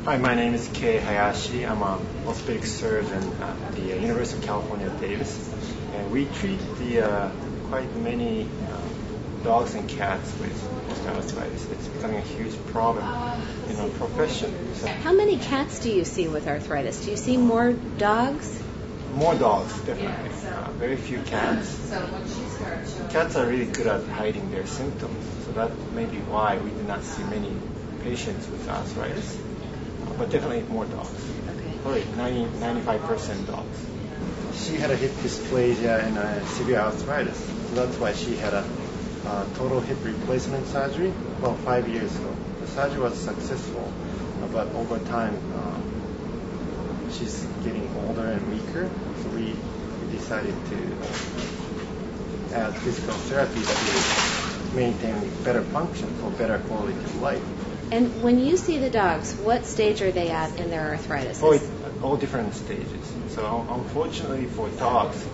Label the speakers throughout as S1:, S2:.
S1: Hi, my name is Kei Hayashi. I'm an orthopedic surgeon at the University of California, Davis. And we treat quite many dogs and cats with osteoarthritis. It's becoming a huge problem in our profession. So,
S2: How many cats do you see with arthritis? Do you see more dogs?
S1: more dogs, definitely. Very few cats. Cats are really good at hiding their symptoms, so that may be why we do not see many patients with arthritis. But definitely more dogs.
S2: Okay.
S1: Probably 95% dogs. She had a hip dysplasia and a severe arthritis. So that's why she had a total hip replacement surgery about 5 years ago. The surgery was successful, but over time she's getting older and weaker. So we decided to add physical therapy to maintain better function for better quality of life.
S2: And when you see the dogs, what stage are they at in their arthritis?
S1: All different stages. So unfortunately for dogs,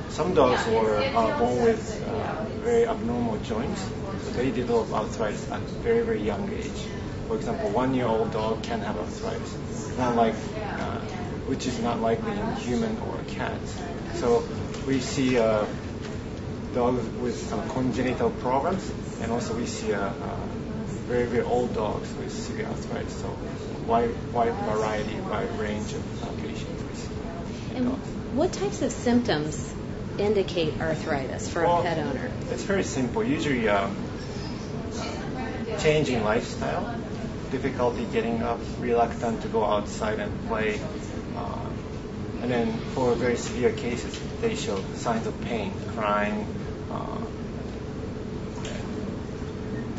S1: some dogs are born with very abnormal joints, so they develop arthritis at a very, very young age. For example, 1-year-old dog can have arthritis. It's not like, which is not likely in human or cats. So we see dogs with some congenital problems, and also we see very, very old dogs with severe arthritis. So wide variety, wide range of patients we see in dogs.
S2: What types of symptoms indicate arthritis for a pet owner?
S1: It's very simple. Usually changing lifestyle, difficulty getting up, reluctant to go outside and play. And then for very severe cases, they show signs of pain, crying,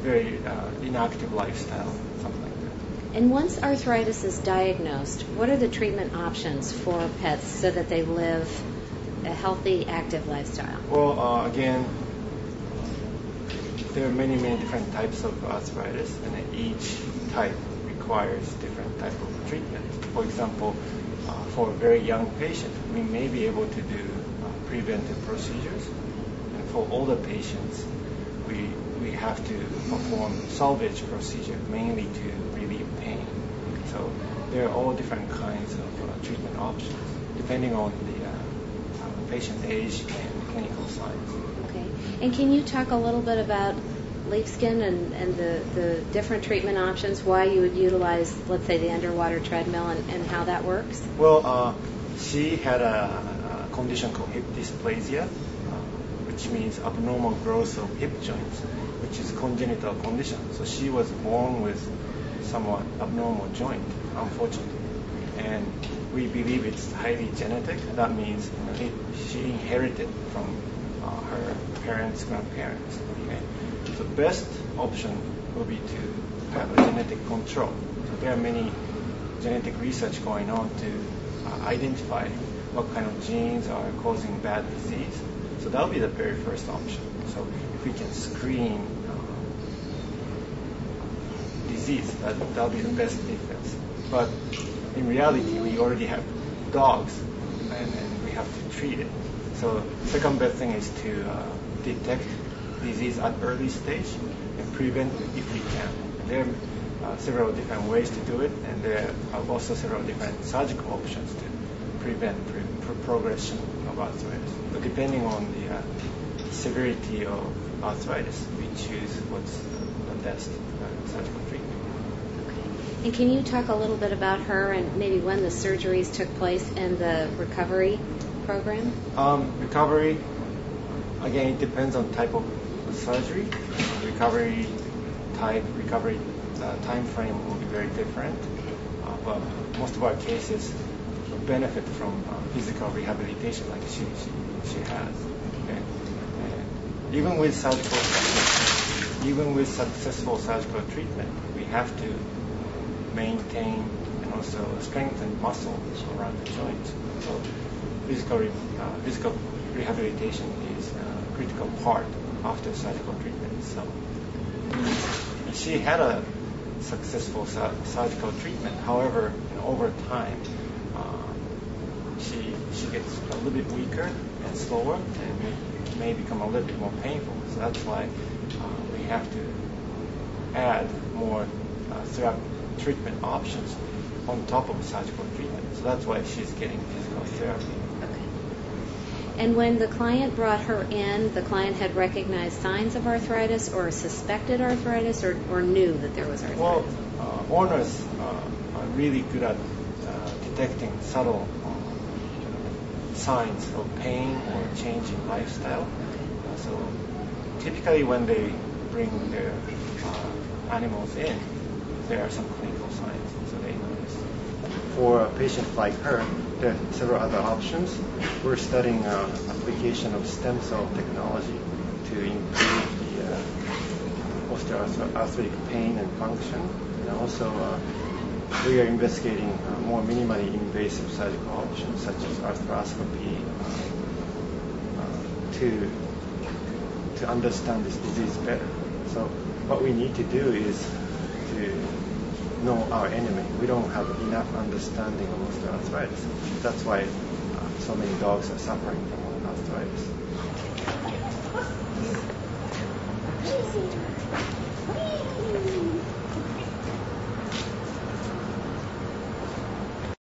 S1: very inactive lifestyle, something like that.
S2: And once arthritis is diagnosed, what are the treatment options for pets so that they live a healthy, active lifestyle?
S1: Well, again, there are many different types of arthritis, and each type requires different type of treatment. For example, for a very young patient, we may be able to do preventive procedures, and for older patients, we have to perform salvage procedure, mainly to relieve pain. So there are all different kinds of treatment options, depending on the patient age and clinical signs.
S2: Okay. And can you talk a little bit about leaf skin and the different treatment options, why you would utilize, let's say, the underwater treadmill and how that works?
S1: Well, she had a condition called hip dysplasia, which means abnormal growth of hip joints, which is a congenital condition. So she was born with somewhat abnormal joint, unfortunately. And we believe it's highly genetic. That means she inherited from her parents, grandparents. Okay? The best option will be to have a genetic control. So there are many genetic research going on to identify what kind of genes are causing bad disease. So that will be the very first option. So if we can screen disease, that will be the best defense. But in reality, we already have dogs, and we have to treat it. So second best thing is to detect disease at early stage and prevent it if we can. There are several different ways to do it, and there are also several different surgical options to prevent progression of arthritis. But depending on the severity of arthritis, we choose what's the best surgical treatment.
S2: Okay. And can you talk a little bit about her and maybe when the surgeries took place and the recovery program?
S1: Recovery, again, it depends on type of surgery. Recovery type, time frame will be very different. But most of our cases benefit from physical rehabilitation like she has. Okay? And even with successful surgical treatment, we have to maintain and also strengthen muscle around the joints. So physical rehabilitation is a critical part after surgical treatment. So she had a successful surgical treatment. However, over time, she gets a little bit weaker and slower, and it may become a little bit more painful. So that's why we have to add more treatment options. on top of surgical treatment. So that's why she's getting physical therapy.
S2: Okay. And when the client brought her in, the client had recognized signs of arthritis or suspected arthritis or knew that there was arthritis?
S1: Well, owners are really good at detecting subtle signs of pain or change in lifestyle. So typically when they bring their animals in, there are some clinical signs, so they notice. For a patient like her, there are several other options. We're studying application of stem cell technology to improve the osteoarthritic pain and function. And also, we are investigating more minimally invasive surgical options such as arthroscopy to understand this disease better. So what we need to do is to know our enemy. We don't have enough understanding of osteoarthritis. That's why so many dogs are suffering from arthritis.